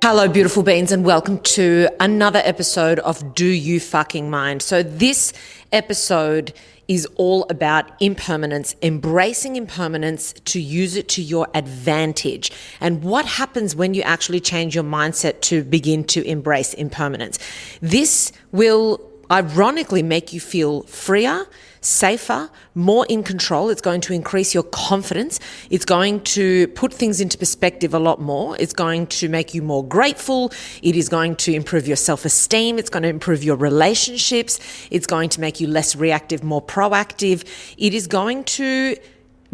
Hello, beautiful beings, and welcome to another episode of Do You Fucking Mind? So this episode is all about impermanence, embracing impermanence to use it to your advantage. And what happens when you actually change your mindset to begin to embrace impermanence? This will ironically make you feel freer, safer, more in control. It's going to increase your confidence. It's going to put things into perspective a lot more. It's going to make you more grateful. It is going to improve your self-esteem. It's going to improve your relationships. It's going to make you less reactive, more proactive. It is going to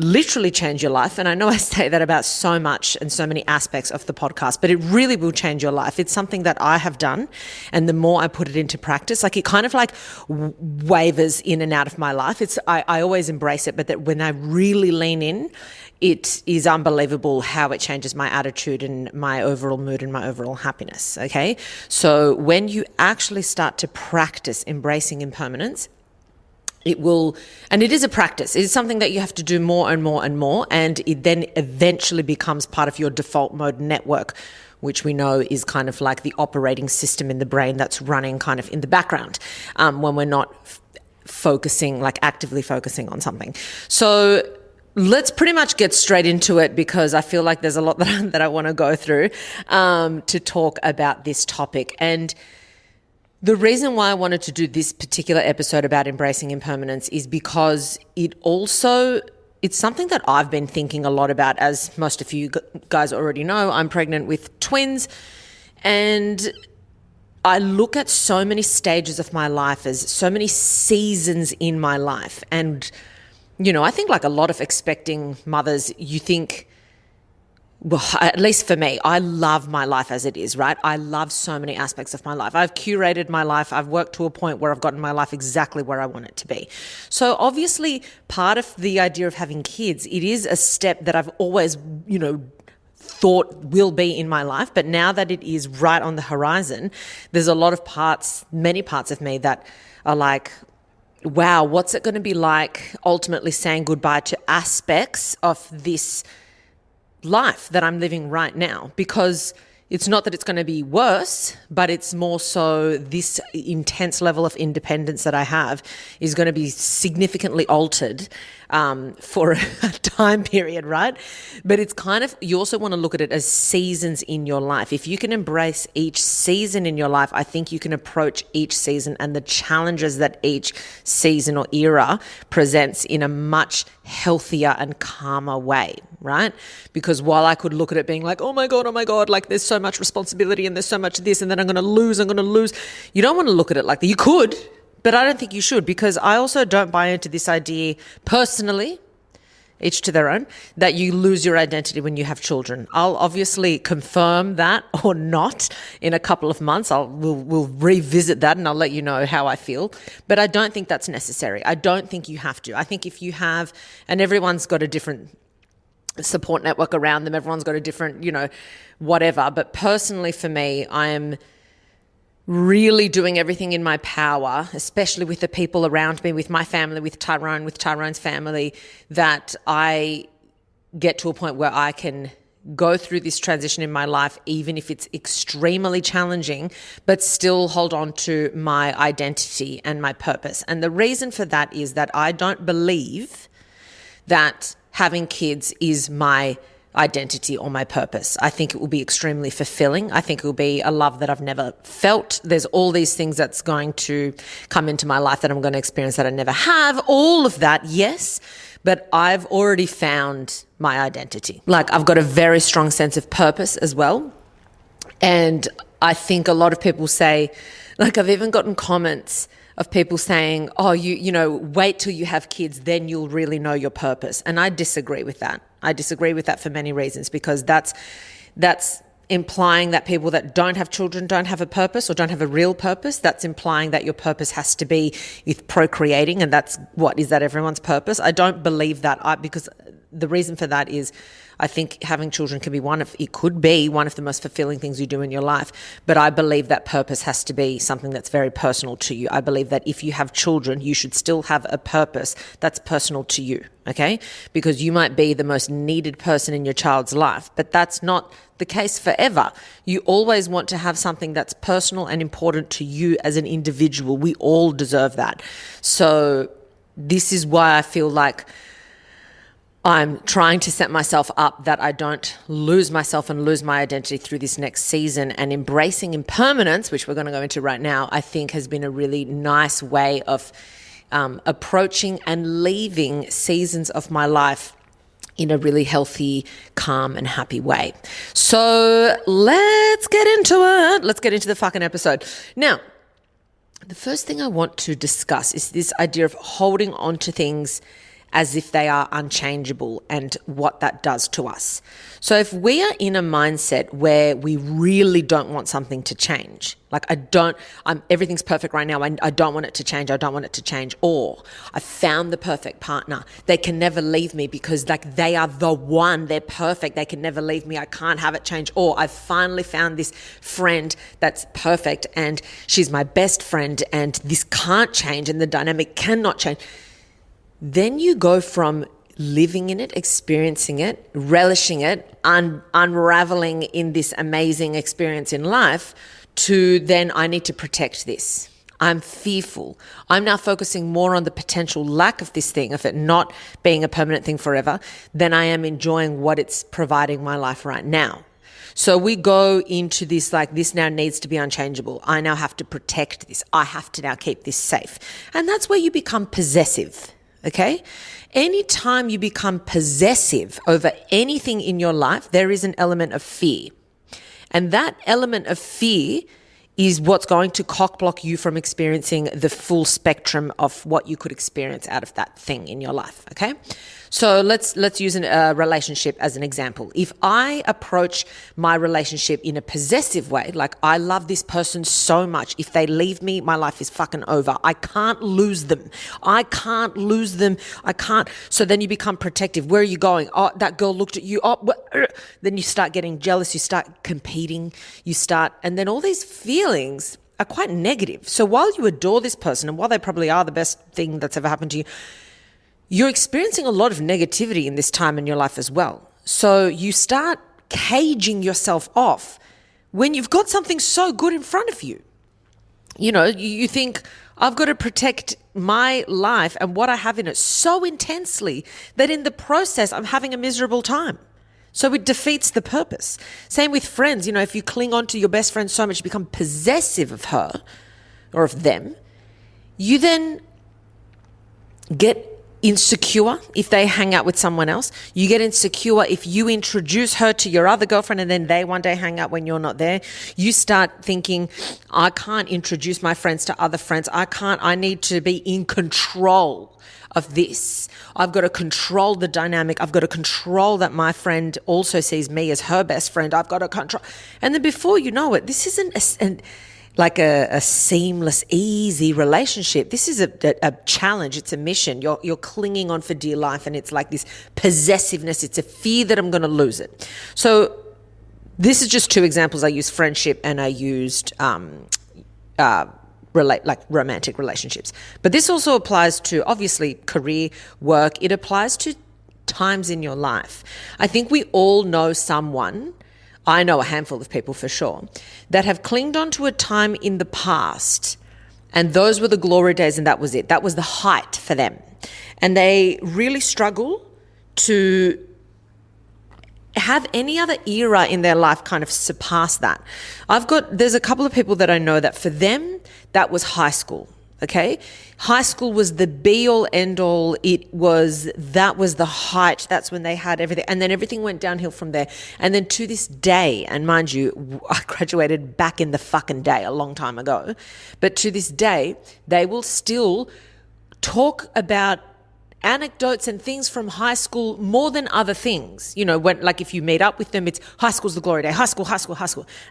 literally change your life. And I know I say that about so much and so many aspects of the podcast, but it really will change your life. It's something that I have done. And the more I put it into practice, like it kind of like wavers in and out of my life. I always embrace it, but that when I really lean in, it is unbelievable how it changes my attitude and my overall mood and my overall happiness. Okay. So when you actually start to practice embracing impermanence, it will, and it is a practice. It is something that you have to do more and more and more, and it then eventually becomes part of your default mode network, which we know is kind of like the operating system in the brain that's running kind of in the background when we're not focusing, like actively focusing on something. So let's pretty much get straight into it, because I feel like there's a lot that I want to go through to talk about this topic. And the reason why I wanted to do this particular episode about embracing impermanence is because it's something that I've been thinking a lot about. As most of you guys already know, I'm pregnant with twins, and I look at so many stages of my life as so many seasons in my life. And, you know, I think like a lot of expecting mothers, you think, well, at least for me, I love my life as it is, right? I love so many aspects of my life. I've curated my life. I've worked to a point where I've gotten my life exactly where I want it to be. So obviously, part of the idea of having kids, it is a step that I've always, thought will be in my life. But now that it is right on the horizon, there's a lot of many parts of me that are like, wow, what's it going to be like ultimately saying goodbye to aspects of this life that I'm living right now? Because it's not that it's going to be worse, but it's more so this intense level of independence that I have is going to be significantly altered for a time period, right? But it's kind of, you also want to look at it as seasons in your life. If you can embrace each season in your life, I think you can approach each season and the challenges that each season or era presents in a much healthier and calmer way, right? Because while I could look at it being like, oh my God, like there's so much responsibility and there's so much this, and then I'm going to lose. You don't want to look at it like that. You could, but I don't think you should, because I also don't buy into this idea personally, each to their own, that you lose your identity when you have children. I'll obviously confirm that or not in a couple of months. We'll revisit that and I'll let you know how I feel. But I don't think that's necessary. I don't think you have to. I think if you have, and everyone's got a different support network around them, everyone's got a different, whatever. But personally for me, I am really doing everything in my power, especially with the people around me, with my family, with Tyrone's family, that I get to a point where I can go through this transition in my life, even if it's extremely challenging, but still hold on to my identity and my purpose. And the reason for that is that I don't believe that having kids is my identity or my purpose. I think it will be extremely fulfilling. I think it will be a love that I've never felt. There's all these things that's going to come into my life that I'm going to experience that I never have. All of that, yes, but I've already found my identity. Like, I've got a very strong sense of purpose as well. And I think a lot of people say, like, I've even gotten comments of people saying, oh, wait till you have kids, then you'll really know your purpose. And I disagree with that. I disagree with that for many reasons, because that's implying that people that don't have children don't have a purpose or don't have a real purpose. That's implying that your purpose has to be with procreating, and is that everyone's purpose? I don't believe that, because the reason for that is I think having children could be one of the most fulfilling things you do in your life. But I believe that purpose has to be something that's very personal to you. I believe that if you have children, you should still have a purpose that's personal to you, okay? Because you might be the most needed person in your child's life, but that's not the case forever. You always want to have something that's personal and important to you as an individual. We all deserve that. So this is why I feel like I'm trying to set myself up that I don't lose myself and lose my identity through this next season. And embracing impermanence, which we're going to go into right now, I think has been a really nice way of approaching and leaving seasons of my life in a really healthy, calm, and happy way. So let's get into it. Let's get into the fucking episode. Now, the first thing I want to discuss is this idea of holding on to things as if they are unchangeable and what that does to us. So if we are in a mindset where we really don't want something to change, like everything's perfect right now, I don't want it to change, I don't want it to change, or I found the perfect partner, they can never leave me because like they are the one, they're perfect, they can never leave me, I can't have it change, or I've finally found this friend that's perfect and she's my best friend and this can't change and the dynamic cannot change. Then you go from living in it, experiencing it, relishing it, unraveling in this amazing experience in life to then I need to protect this. I'm fearful. I'm now focusing more on the potential lack of this thing, of it not being a permanent thing forever, than I am enjoying what it's providing my life right now. So we go into this like this now needs to be unchangeable. I now have to protect this. I have to now keep this safe. And that's where you become possessive. Okay? Anytime you become possessive over anything in your life, there is an element of fear. And that element of fear is what's going to cock-block you from experiencing the full spectrum of what you could experience out of that thing in your life, okay? So let's use a relationship as an example. If I approach my relationship in a possessive way, like I love this person so much, if they leave me, my life is fucking over. I can't lose them. I can't lose them. I can't. So then you become protective. Where are you going? Oh, that girl looked at you. Oh, then you start getting jealous. You start competing. And then all these feelings are quite negative. So while you adore this person and while they probably are the best thing that's ever happened to you, you're experiencing a lot of negativity in this time in your life as well. So you start caging yourself off when you've got something so good in front of you. You know, you think, I've got to protect my life and what I have in it so intensely that in the process, I'm having a miserable time. So it defeats the purpose. Same with friends. You know, if you cling on to your best friend so much, you become possessive of her or of them, you then get insecure if they hang out with someone else. You get insecure if you introduce her to your other girlfriend and then they one day hang out when you're not there. You start thinking, I can't introduce my friends to other friends. I need to be in control of this. I've got to control the dynamic. I've got to control that my friend also sees me as her best friend. I've got to control. And then before you know it, this isn't a seamless, easy relationship. This is a challenge. It's a mission. You're clinging on for dear life, and it's like this possessiveness. It's a fear that I'm going to lose it. So this is just two examples. I used friendship and I used romantic relationships. But this also applies to, obviously, career, work. It applies to times in your life. I think we all know someone, I know a handful of people for sure, that have clinged on to a time in the past, and those were the glory days, and that was it. That was the height for them. And they really struggle to have any other era in their life kind of surpass that. There's a couple of people that I know that for them, that was high school. Okay. High school was the be all end all. That was the height. That's when they had everything. And then everything went downhill from there. And then to this day, and mind you, I graduated back in the fucking day a long time ago, but to this day, they will still talk about anecdotes and things from high school more than other things. You know, when, like if you meet up with them, it's high school's the glory day, high school.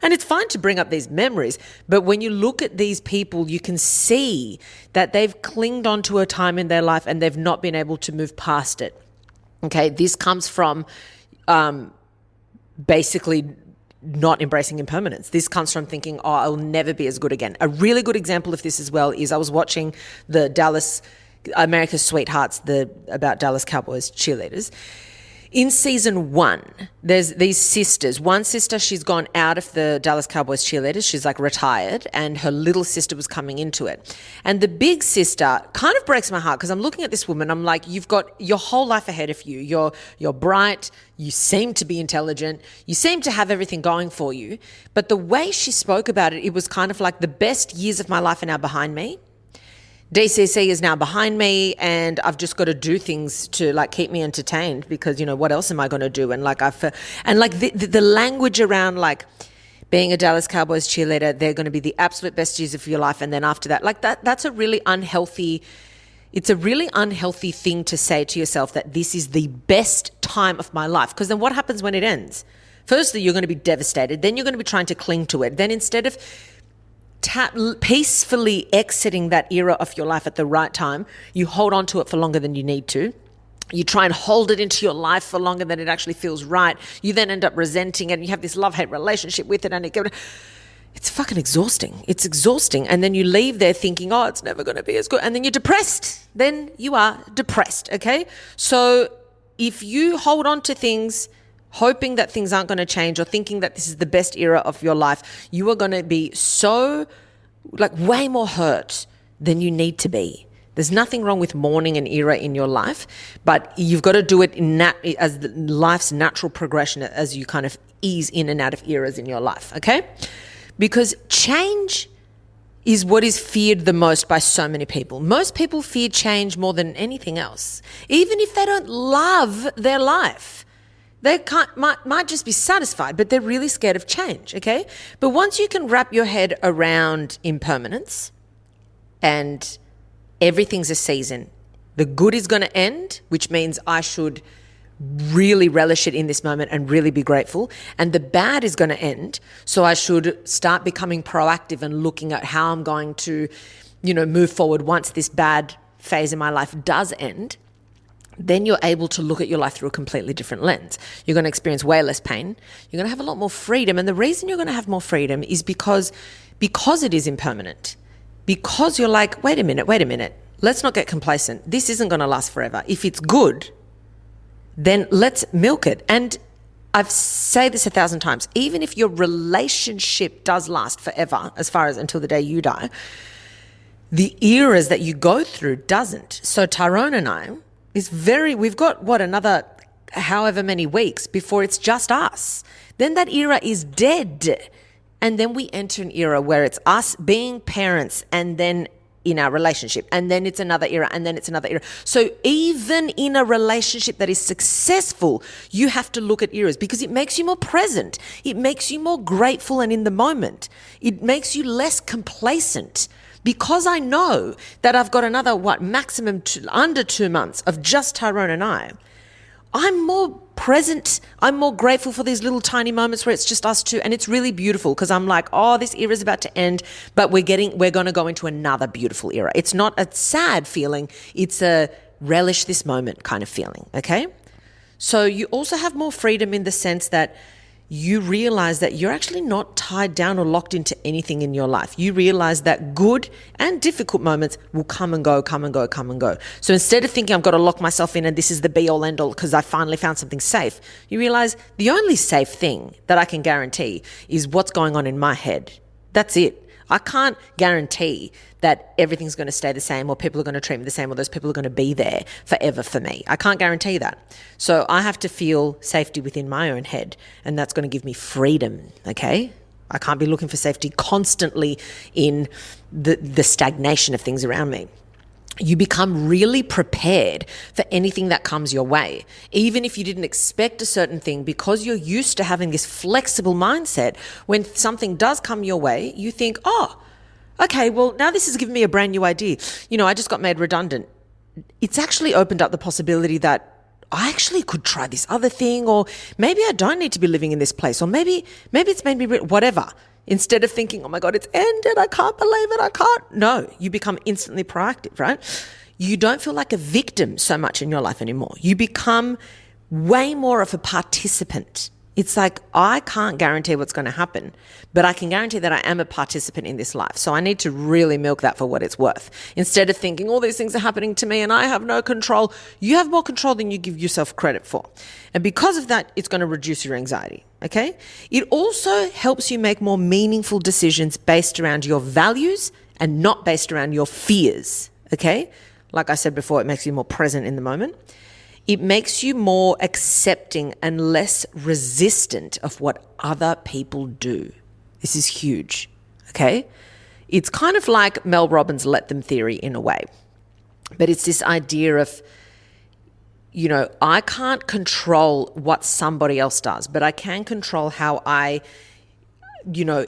And it's fine to bring up these memories, but when you look at these people, you can see that they've clinged on to a time in their life and they've not been able to move past it. Okay, this comes from basically not embracing impermanence. This comes from thinking, oh, I'll never be as good again. A really good example of this as well is I was watching the America's Sweethearts, about Dallas Cowboys cheerleaders. In season 1, there's these sisters. One sister, she's gone out of the Dallas Cowboys cheerleaders. She's like retired, and her little sister was coming into it. And the big sister kind of breaks my heart because I'm looking at this woman. I'm like, you've got your whole life ahead of you. You're bright. You seem to be intelligent. You seem to have everything going for you. But the way she spoke about it, it was kind of like the best years of my life are now behind me. DCC is now behind me, and I've just got to do things to like keep me entertained because, what else am I going to do? And like the language around like being a Dallas Cowboys cheerleader, they're going to be the absolute best years of your life. And then after that, like that's a really unhealthy, it's a really unhealthy thing to say to yourself that this is the best time of my life. Because then what happens when it ends? Firstly, you're going to be devastated. Then you're going to be trying to cling to it. Then instead of peacefully exiting that era of your life at the right time, you hold on to it for longer than you need to. You try and hold it into your life for longer than it actually feels right. You then end up resenting it, and you have this love-hate relationship with it, and it's fucking exhausting. It's exhausting. And then you leave there thinking, oh, it's never going to be as good. And then you're depressed. Then you are depressed, okay? So if you hold on to things hoping that things aren't going to change or thinking that this is the best era of your life, you are going to be so, like, way more hurt than you need to be. There's nothing wrong with mourning an era in your life, but you've got to do it as life's natural progression as you kind of ease in and out of eras in your life, okay? Because change is what is feared the most by so many people. Most people fear change more than anything else, even if they don't love their life. They might just be satisfied, but they're really scared of change, okay? But once you can wrap your head around impermanence and everything's a season, the good is going to end, which means I should really relish it in this moment and really be grateful. And the bad is going to end, so I should start becoming proactive and looking at how I'm going to, move forward once this bad phase in my life does end. Then you're able to look at your life through a completely different lens. You're going to experience way less pain. You're going to have a lot more freedom. And the reason you're going to have more freedom is because it is impermanent. Because you're like, wait a minute. Let's not get complacent. This isn't going to last forever. If it's good, then let's milk it. And I've said this 1,000 times. Even if your relationship does last forever, as far as until the day you die, the eras that you go through doesn't. So Tyrone and I, we've got another however many weeks before it's just us. Then that era is dead. And then we enter an era where it's us being parents, and then in our relationship, and then it's another era, and then it's another era. So even in a relationship that is successful, you have to look at eras because it makes you more present. It makes you more grateful and in the moment. It makes you less complacent. Because I know that I've got another, maximum under 2 months of just Tyrone and I'm more present. I'm more grateful for these little tiny moments where it's just us two. And it's really beautiful because I'm like, oh, this era is about to end, but we're going to go into another beautiful era. It's not a sad feeling. It's a relish this moment kind of feeling, okay? So you also have more freedom in the sense that you realize that you're actually not tied down or locked into anything in your life. You realize that good and difficult moments will come and go. So instead of thinking I've got to lock myself in and this is the be all end all because I finally found something safe, you realize the only safe thing that I can guarantee is what's going on in my head. That's it. I can't guarantee that everything's going to stay the same or people are going to treat me the same or those people are going to be there forever for me. I can't guarantee that. So I have to feel safety within my own head, and that's going to give me freedom, okay? I can't be looking for safety constantly in the stagnation of things around me. You become really prepared for anything that comes your way. Even if you didn't expect a certain thing, because you're used to having this flexible mindset, when something does come your way, you think, oh, okay, well, now this has given me a brand new idea. I just got made redundant. It's actually opened up the possibility that I actually could try this other thing, or maybe I don't need to be living in this place, or maybe it's made me whatever. Instead of thinking, oh my God, it's ended, I can't believe it, I can't. No, you become instantly proactive, right? you don't feel like a victim so much in your life anymore. You become way more of a participant. It's like, I can't guarantee what's going to happen, but I can guarantee that I am a participant in this life. So I need to really milk that for what it's worth. Instead of thinking all these things are happening to me and I have no control, you have more control than you give yourself credit for. And because of that, it's going to reduce your anxiety, okay? It also helps you make more meaningful decisions based around your values and not based around your fears, okay? Like I said before, it makes you more present in the moment. It makes you more accepting and less resistant of what other people do. This is huge, okay? It's kind of like Mel Robbins' let them theory in a way. But it's this idea of, I can't control what somebody else does, but I can control how I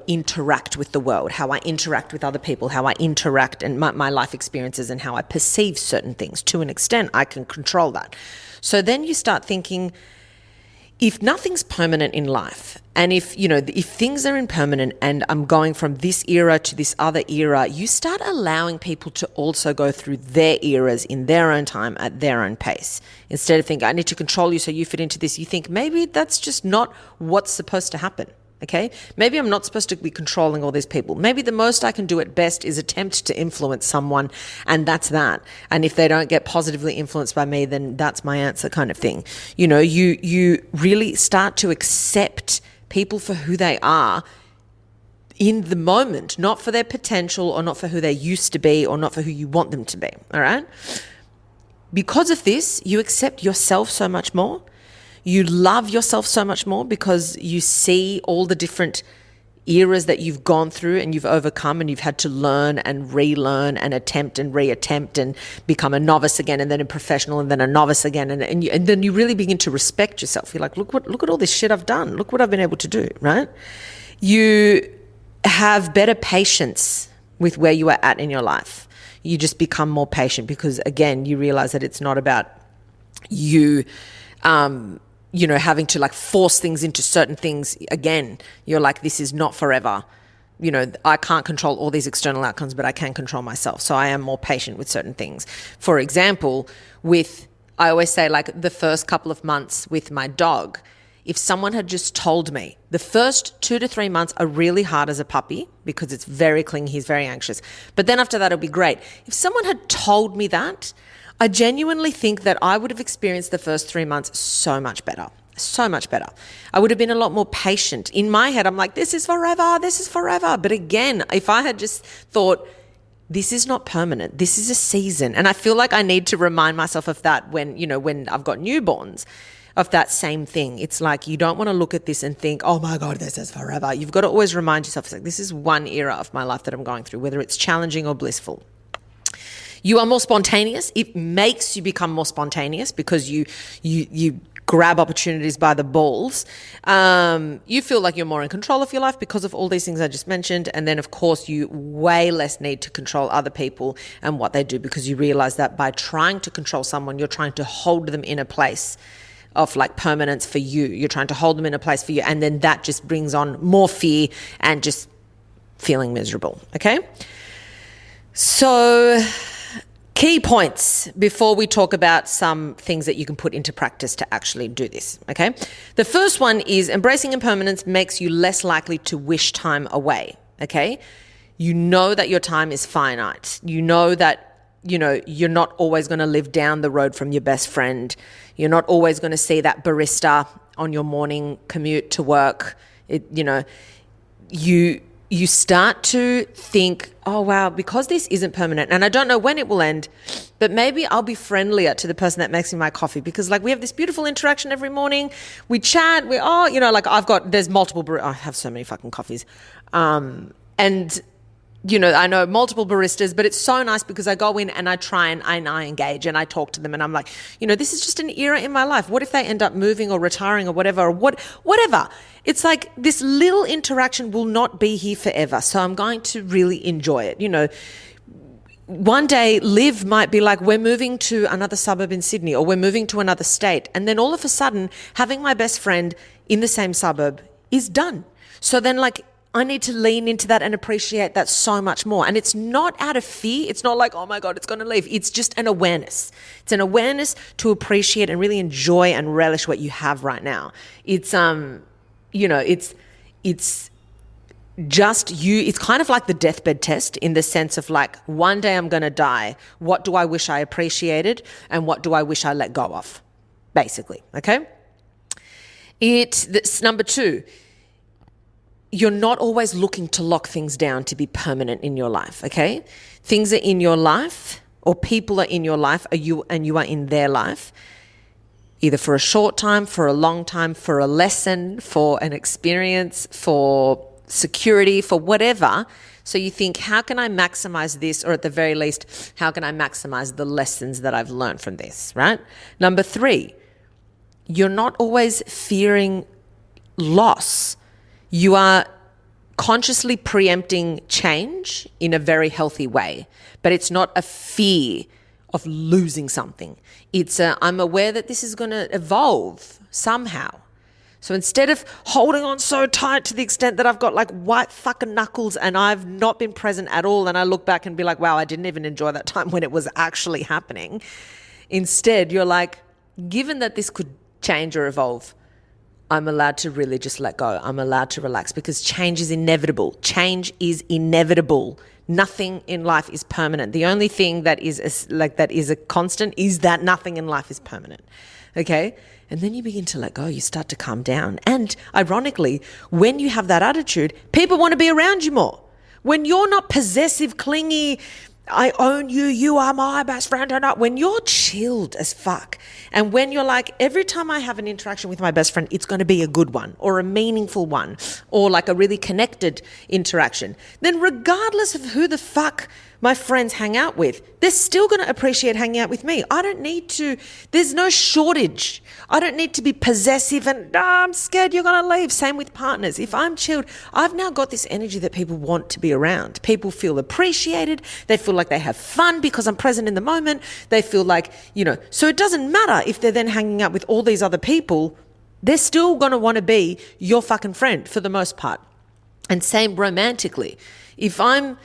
interact with the world, how I interact with other people, how I interact and my life experiences and how I perceive certain things. To an extent, I can control that. So then you start thinking, if nothing's permanent in life, and if things are impermanent and I'm going from this era to this other era, you start allowing people to also go through their eras in their own time at their own pace. Instead of thinking, I need to control you so you fit into this, you think maybe that's just not what's supposed to happen. Okay, maybe I'm not supposed to be controlling all these people. Maybe the most I can do at best is attempt to influence someone, and that's that. And if they don't get positively influenced by me, then that's my answer, kind of thing. You really start to accept people for who they are in the moment, not for their potential or not for who they used to be or not for who you want them to be. All right. Because of this, you accept yourself so much more. You love yourself so much more because you see all the different eras that you've gone through and you've overcome and you've had to learn and relearn and attempt and reattempt and become a novice again and then a professional and then a novice again. And then you really begin to respect yourself. You're like, look at all this shit I've done. Look what I've been able to do, right? You have better patience with where you are at in your life. You just become more patient because, again, you realize that it's not about you having to force things into certain things. Again, you're like, this is not forever. I can't control all these external outcomes, but I can control myself. So I am more patient with certain things. For example, I always say the first couple of months with my dog, if someone had just told me the first 2 to 3 months are really hard as a puppy because it's very clingy, he's very anxious. But then after that, it'll be great. If someone had told me that, I genuinely think that I would have experienced the first 3 months so much better. So much better. I would have been a lot more patient. In my head, I'm like, this is forever, this is forever. But again, if I had just thought, this is not permanent, this is a season. And I feel like I need to remind myself of that when I've got newborns, of that same thing. It's like, you don't want to look at this and think, oh my God, this is forever. You've got to always remind yourself, it's like, this is one era of my life that I'm going through, whether it's challenging or blissful. You are more spontaneous. It makes you become more spontaneous because you grab opportunities by the balls. You feel like you're more in control of your life because of all these things I just mentioned. And then, of course, you way less need to control other people and what they do because you realize that by trying to control someone, you're trying to hold them in a place of permanence for you. You're trying to hold them in a place for you. And then that just brings on more fear and just feeling miserable. Okay? So, key points before we talk about some things that you can put into practice to actually do this, okay? The first one is embracing impermanence makes you less likely to wish time away, okay? You know that your time is finite. You know that, you're not always going to live down the road from your best friend. You're not always going to see that barista on your morning commute to work. You start to think, oh, wow, because this isn't permanent and I don't know when it will end, but maybe I'll be friendlier to the person that makes me my coffee because we have this beautiful interaction every morning. We chat, there's multiple, I have so many fucking coffees. I know multiple baristas, but it's so nice because I go in and I try and I engage and I talk to them and I'm like, this is just an era in my life. What if they end up moving or retiring or whatever, whatever. It's like this little interaction will not be here forever. So I'm going to really enjoy it. One day Liv might be like, we're moving to another suburb in Sydney or we're moving to another state. And then all of a sudden having my best friend in the same suburb is done. So then I need to lean into that and appreciate that so much more. And it's not out of fear. It's not like, oh my God, it's going to leave. It's just an awareness. It's an awareness to appreciate and really enjoy and relish what you have right now. It's, it's just you. It's kind of like the deathbed test in the sense of like, one day I'm going to die. What do I wish I appreciated? And what do I wish I let go of? Basically. Okay. It's number 2. You're not always looking to lock things down to be permanent in your life, okay? Things are in your life, or people are in your life, and you are in their life, either for a short time, for a long time, for a lesson, for an experience, for security, for whatever. So you think, how can I maximize this? Or at the very least, how can I maximize the lessons that I've learned from this, right? Number 3, you're not always fearing loss. You are consciously preempting change in a very healthy way, but it's not a fear of losing something. It's I'm aware that this is going to evolve somehow. So instead of holding on so tight to the extent that I've got like white fucking knuckles and I've not been present at all, and I look back and be like, wow, I didn't even enjoy that time when it was actually happening. Instead, you're like, given that this could change or evolve, I'm allowed to really just let go. I'm allowed to relax because change is inevitable. Change is inevitable. Nothing in life is permanent. The only thing that is a constant is that nothing in life is permanent. Okay? And then you begin to let go. You start to calm down. And ironically, when you have that attitude, people want to be around you more. When you're not possessive, clingy, I own you, you are my best friend or not. When you're chilled as fuck, and when you're like, every time I have an interaction with my best friend, it's going to be a good one or a meaningful one or like a really connected interaction, then regardless of who the fuck my friends hang out with, they're still going to appreciate hanging out with me. I don't need to, there's no shortage. I don't need to be possessive and I'm scared you're going to leave. Same with partners. If I'm chilled, I've now got this energy that people want to be around. People feel appreciated. They feel like they have fun because I'm present in the moment. They feel like, so it doesn't matter if they're then hanging out with all these other people, they're still going to want to be your fucking friend for the most part. And same romantically. If I'm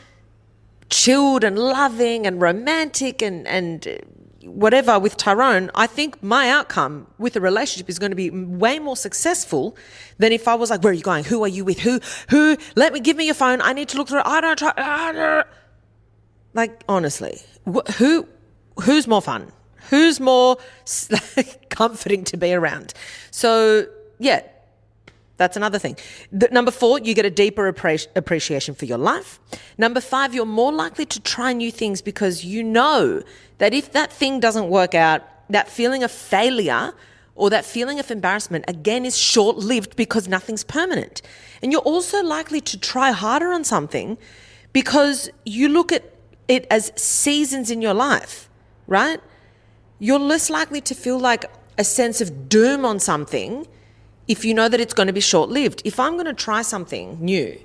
chilled and loving and romantic and whatever with Tyrone, I think my outcome with a relationship is going to be way more successful than if I was like, where are you going? Who are you with? Who? Give me your phone. I need to look through it. I don't try. Like, honestly, who's more fun? Who's more comforting to be around? So, yeah. That's another thing. Number 4, you get a deeper appreciation for your life. Number 5, you're more likely to try new things because you know that if that thing doesn't work out, that feeling of failure or that feeling of embarrassment, again, is short-lived because nothing's permanent. And you're also likely to try harder on something because you look at it as seasons in your life, right? You're less likely to feel like a sense of doom on something if you know that it's going to be short-lived. If I'm going to try something new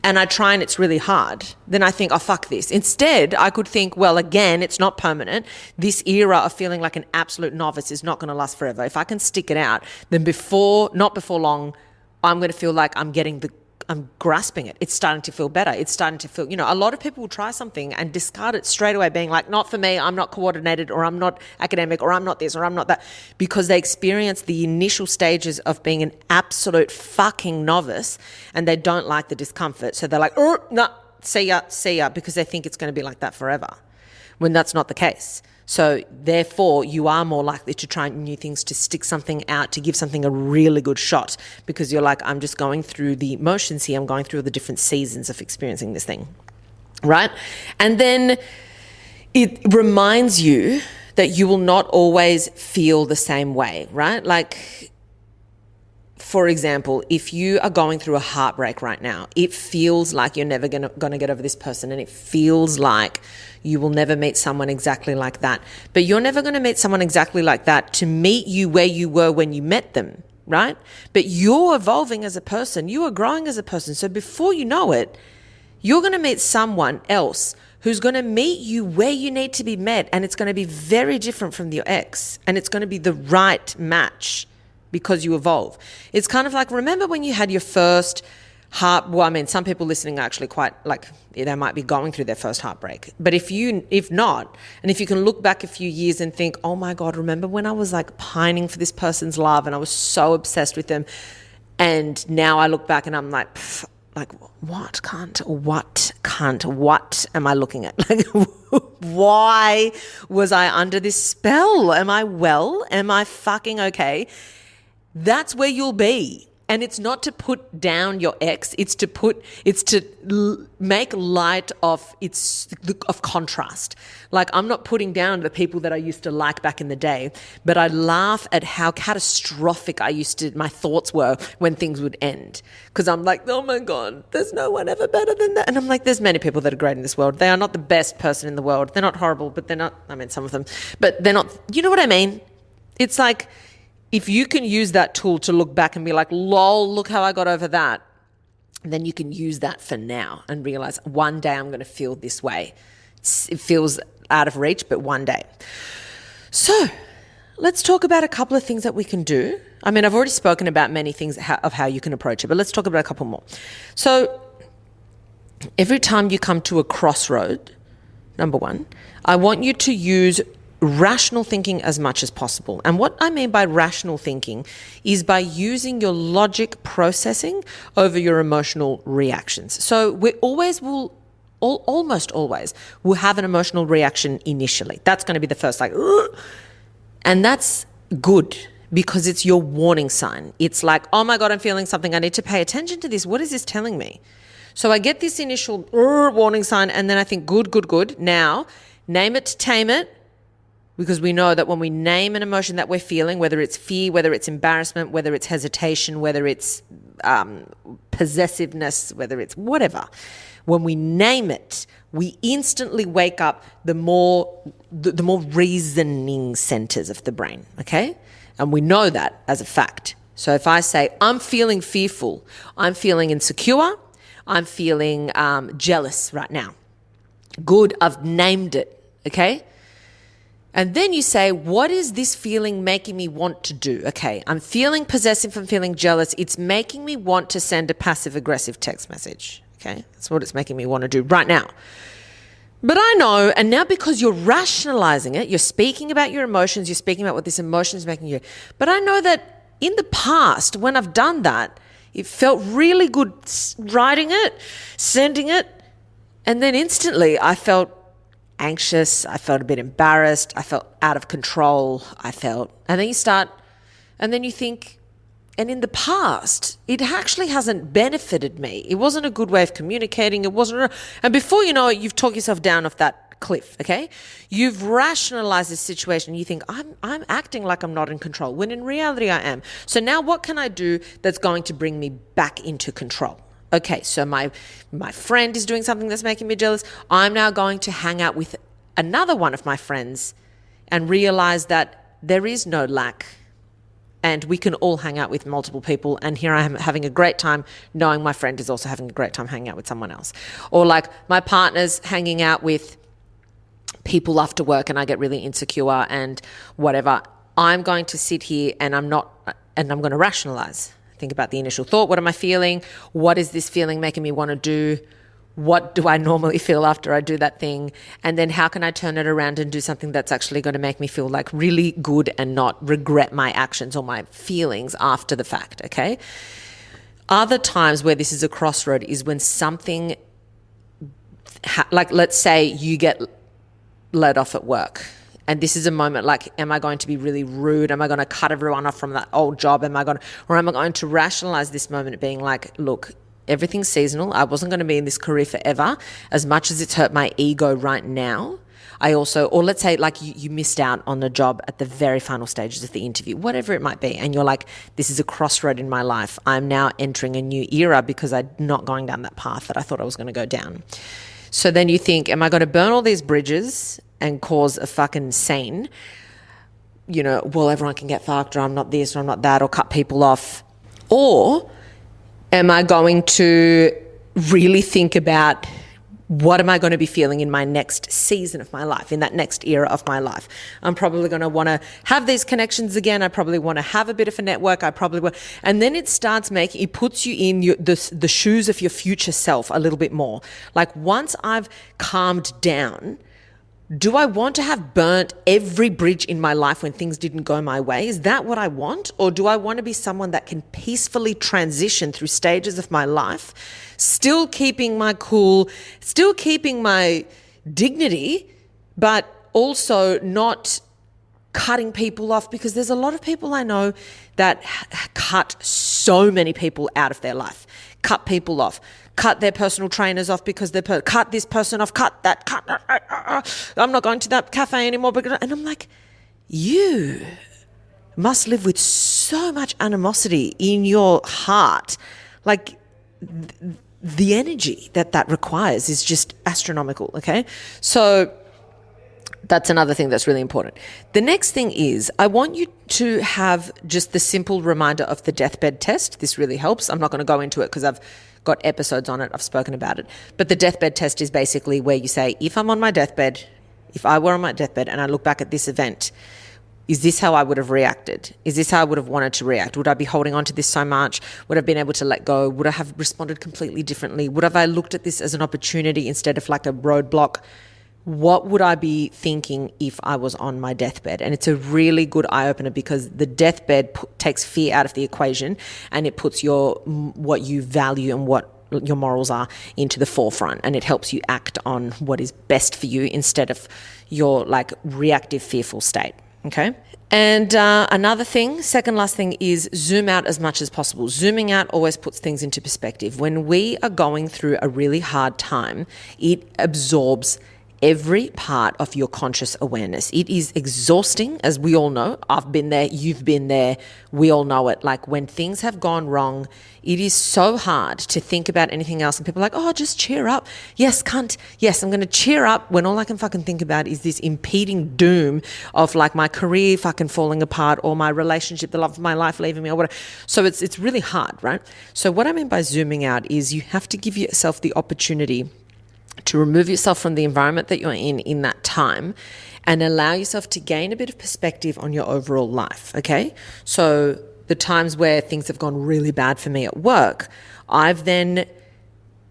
and I try and it's really hard, then I think, oh, fuck this. Instead, I could think, well, again, it's not permanent. This era of feeling like an absolute novice is not going to last forever. If I can stick it out, then not before long, I'm going to feel like I'm grasping it. It's starting to feel better. It's starting to feel, a lot of people will try something and discard it straight away, being like, not for me, I'm not coordinated, or I'm not academic, or I'm not this, or I'm not that, because they experience the initial stages of being an absolute fucking novice and they don't like the discomfort. So they're like, oh, no, see ya, because they think it's going to be like that forever, when that's not the case. So therefore, you are more likely to try new things, to stick something out, to give something a really good shot, because you're like, I'm just going through the motions here. I'm going through the different seasons of experiencing this thing, right? And then it reminds you that you will not always feel the same way, right? Like, for example, if you are going through a heartbreak right now, it feels like you're never going to get over this person, and it feels like you will never meet someone exactly like that. But you're never going to meet someone exactly like that to meet you where you were when you met them, right? But you're evolving as a person. You are growing as a person. So before you know it, you're going to meet someone else who's going to meet you where you need to be met, and it's going to be very different from your ex, and it's going to be the right match because you evolve. It's kind of like, remember when you had your first some people listening are actually quite like, they might be going through their first heartbreak. But if not, and if you can look back a few years and think, oh my God, remember when I was like pining for this person's love and I was so obsessed with them, and now I look back and I'm like, what am I looking at? Like, why was I under this spell? Am I well? Am I fucking okay? That's where you'll be. And it's not to put down your ex. It's to make light of contrast. Like, I'm not putting down the people that I used to like back in the day, but I laugh at how catastrophic my thoughts were when things would end. Because I'm like, oh my God, there's no one ever better than that. And I'm like, there's many people that are great in this world. They are not the best person in the world. They're not horrible, but they're not, some of them, but they're not, you know what I mean? It's like, if you can use that tool to look back and be like, lol, look how I got over that, then you can use that for now and realize one day I'm going to feel this way. It feels out of reach, but one day. So let's talk about a couple of things that we can do. I mean, I've already spoken about many things of how you can approach it, but let's talk about a couple more. So every time you come to a crossroad, number one, I want you to use rational thinking as much as possible. And what I mean by rational thinking is by using your logic processing over your emotional reactions. So we almost always will have an emotional reaction initially. That's going to be the first, like, ugh. And that's good because it's your warning sign. It's like, oh my God, I'm feeling something. I need to pay attention to this. What is this telling me? So I get this initial warning sign, and then I think, good. Now, name it, tame it. Because we know that when we name an emotion that we're feeling, whether it's fear, whether it's embarrassment, whether it's hesitation, whether it's possessiveness, whether it's whatever, when we name it, we instantly wake up the more reasoning centers of the brain, okay? And we know that as a fact. So if I say, I'm feeling fearful, I'm feeling insecure, I'm feeling jealous right now. Good, I've named it, okay? And then you say, what is this feeling making me want to do? Okay, I'm feeling possessive, I'm feeling jealous. It's making me want to send a passive-aggressive text message. Okay, that's what it's making me want to do right now. But I know, and now because you're rationalizing it, you're speaking about your emotions, you're speaking about what this emotion is making you. But I know that in the past, when I've done that, it felt really good writing it, sending it, and then instantly I felt anxious, I felt a bit embarrassed, I felt out of control, and then you think, and in the past, it actually hasn't benefited me. It wasn't a good way of communicating, and before you know it, you've talked yourself down off that cliff, okay? You've rationalized this situation, you think, I'm acting like I'm not in control, when in reality I am. So now what can I do that's going to bring me back into control? Okay, so my friend is doing something that's making me jealous. I'm now going to hang out with another one of my friends and realize that there is no lack and we can all hang out with multiple people. And here I am having a great time knowing my friend is also having a great time hanging out with someone else. Or like my partner's hanging out with people after work and I get really insecure and whatever. I'm going to sit here and I'm going to rationalize. Think about the initial thought. What am I feeling? What is this feeling making me want to do? What do I normally feel after I do that thing? And then how can I turn it around and do something that's actually going to make me feel like really good and not regret my actions or my feelings after the fact, okay? Other times where this is a crossroad is when something, like let's say you get let off at work. And this is a moment like, am I going to be really rude? Am I going to cut everyone off from that old job? Am I going to rationalize this moment being like, look, everything's seasonal. I wasn't going to be in this career forever. As much as it's hurt my ego right now, or let's say like you missed out on the job at the very final stages of the interview, whatever it might be. And you're like, this is a crossroad in my life. I'm now entering a new era because I'm not going down that path that I thought I was going to go down. So then you think, am I going to burn all these bridges and cause a fucking scene? You know, well, everyone can get fucked, or I'm not this, or I'm not that, or cut people off. Or am I going to really think about What am I going to be feeling in my next season of my life, in that next era of my life? I'm probably going to want to have these connections again. I probably want to have a bit of a network. I probably will. And then it puts you in the shoes of your future self a little bit more. Like once I've calmed down, do I want to have burnt every bridge in my life when things didn't go my way? Is that what I want? Or do I want to be someone that can peacefully transition through stages of my life, still keeping my cool, still keeping my dignity, but also not cutting people off? Because there's a lot of people I know that cut so many people out of their life, cut people off, cut their personal trainers off because cut this person off, cut that, I'm not going to that cafe anymore. And I'm like, you must live with so much animosity in your heart. Like the energy that requires is just astronomical, okay? So that's another thing that's really important. The next thing is I want you to have just the simple reminder of the deathbed test. This really helps. I'm not going to go into it because I've got episodes on it. I've spoken about it. But the deathbed test is basically where you say, if I'm on my deathbed, if I were on my deathbed and I look back at this event, is this how I would have reacted? Is this how I would have wanted to react? Would I be holding on to this so much? Would I have been able to let go? Would I have responded completely differently? Would I have looked at this as an opportunity instead of like a roadblock? What would I be thinking if I was on my deathbed? And it's a really good eye-opener because the deathbed takes fear out of the equation and it puts what you value and what your morals are into the forefront, and it helps you act on what is best for you instead of your like reactive, fearful state. Okay. And another thing, second last thing, is zoom out as much as possible. Zooming out always puts things into perspective. When we are going through a really hard time, it absorbs every part of your conscious awareness. It is exhausting, as we all know. I've been there, you've been there, we all know it. Like when things have gone wrong, it is so hard to think about anything else. And people are like, oh, just cheer up. Yes, cunt. Yes, I'm going to cheer up when all I can fucking think about is this impeding doom of like my career fucking falling apart or my relationship, the love of my life leaving me or whatever. So it's really hard, right? So what I mean by zooming out is you have to give yourself the opportunity to remove yourself from the environment that you're in that time and allow yourself to gain a bit of perspective on your overall life, okay? So the times where things have gone really bad for me at work, I've then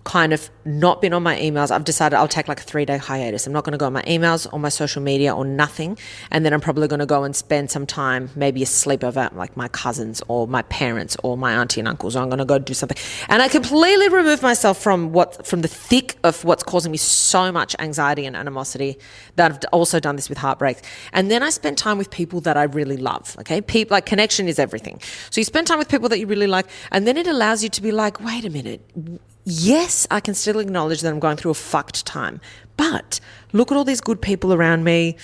kind of not been on my emails. I've decided I'll take like a 3-day hiatus. I'm not going to go on my emails or my social media or nothing. And then I'm probably going to go and spend some time, maybe a sleepover at like my cousins or my parents or my auntie and uncles, or I'm going to go do something. And I completely remove myself from the thick of what's causing me so much anxiety and animosity. That I've also done this with Heartbreak. And then I spend time with people that I really love, okay? People, like connection is everything. So you spend time with people that you really like, and then it allows you to be like, wait a minute, yes, I can still acknowledge that I'm going through a fucked time, but look at all these good people around me.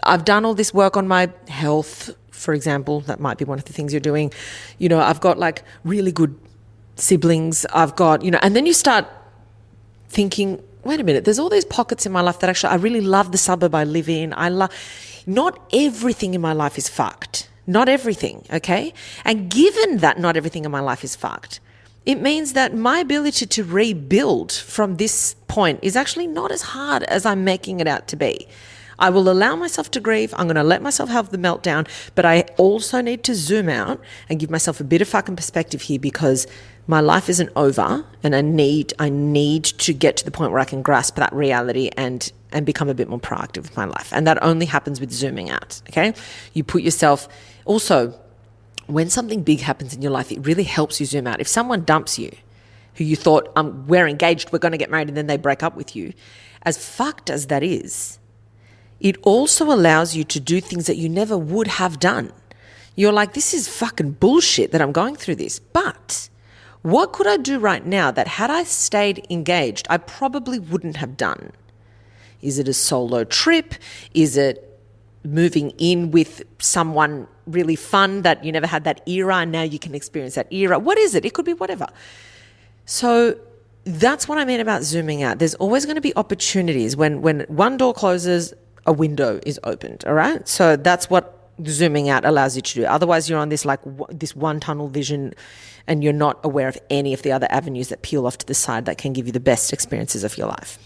I've done all this work on my health, for example. That might be one of the things you're doing. You know, I've got like really good siblings. I've got, and then you start thinking, wait a minute, there's all these pockets in my life that actually I really love the suburb I live in. Not everything in my life is fucked. Not everything, okay? And given that not everything in my life is fucked, it means that my ability to rebuild from this point is actually not as hard as I'm making it out to be. I will allow myself to grieve. I'm going to let myself have the meltdown, but I also need to zoom out and give myself a bit of fucking perspective here, because my life isn't over, and I need to get to the point where I can grasp that reality and become a bit more proactive with my life. And that only happens with zooming out, okay? You put yourself also, when something big happens in your life, it really helps you zoom out. If someone dumps you, who you thought, we're engaged, we're going to get married, and then they break up with you, as fucked as that is, it also allows you to do things that you never would have done. You're like, this is fucking bullshit that I'm going through this. But what could I do right now that had I stayed engaged, I probably wouldn't have done? Is it a solo trip? Is it moving in with someone really fun that you never had that era and now you can experience that era? What is it? It could be whatever. So that's what I mean about zooming out. There's always going to be opportunities. When one door closes, a window is opened, all right? So that's what zooming out allows you to do. Otherwise, you're on this this one tunnel vision and you're not aware of any of the other avenues that peel off to the side that can give you the best experiences of your life.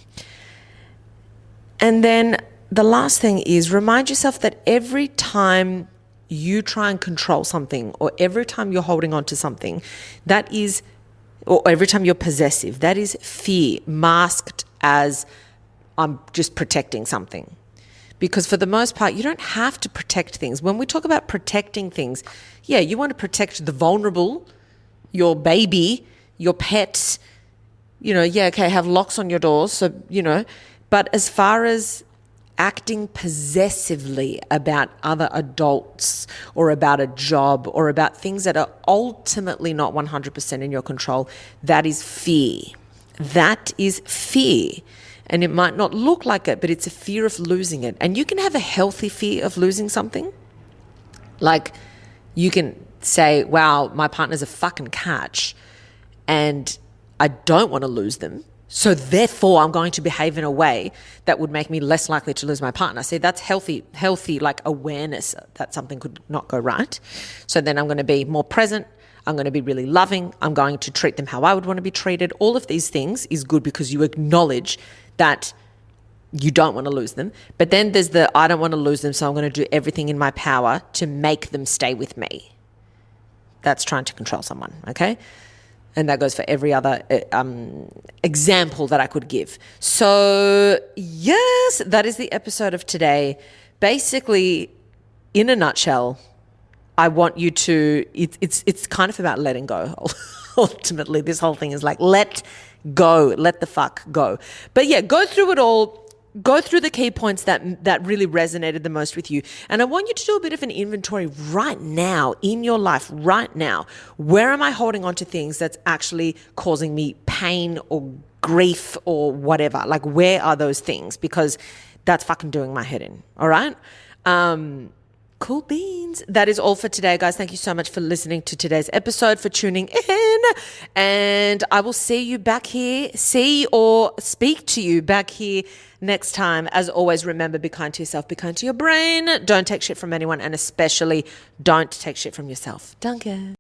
And then the last thing is remind yourself that every time you try and control something, or every time you're holding on to something, that is, or every time you're possessive, that is fear masked as I'm just protecting something. Because for the most part, you don't have to protect things. When we talk about protecting things, yeah, you want to protect the vulnerable, your baby, your pets, have locks on your doors. So, but as far as acting possessively about other adults or about a job or about things that are ultimately not 100% in your control, that is fear. That is fear. And it might not look like it, but it's a fear of losing it. And you can have a healthy fear of losing something. Like you can say, wow, my partner's a fucking catch and I don't want to lose them. So therefore I'm going to behave in a way that would make me less likely to lose my partner. See, that's healthy like awareness that something could not go right. So then I'm going to be more present. I'm going to be really loving. I'm going to treat them how I would want to be treated. All of these things is good because you acknowledge that you don't want to lose them. But then there's the I don't want to lose them, so I'm going to do everything in my power to make them stay with me. That's trying to control someone, okay? And that goes for every other example that I could give. So yes, that is the episode of today. Basically, in a nutshell, I want you to, it's kind of about letting go. Ultimately, this whole thing is like, let go, let the fuck go. But yeah, go through it all. Go through the key points that really resonated the most with you. And I want you to do a bit of an inventory right now in your life, right now. Where am I holding on to things that's actually causing me pain or grief or whatever? Like, where are those things? Because that's fucking doing my head in. All right? Cool beans. That is all for today, guys. Thank you so much for listening to today's episode, for tuning in. And I will see you back here, or speak to you back here next time. As always, remember, be kind to yourself, be kind to your brain. Don't take shit from anyone, and especially don't take shit from yourself. Danke.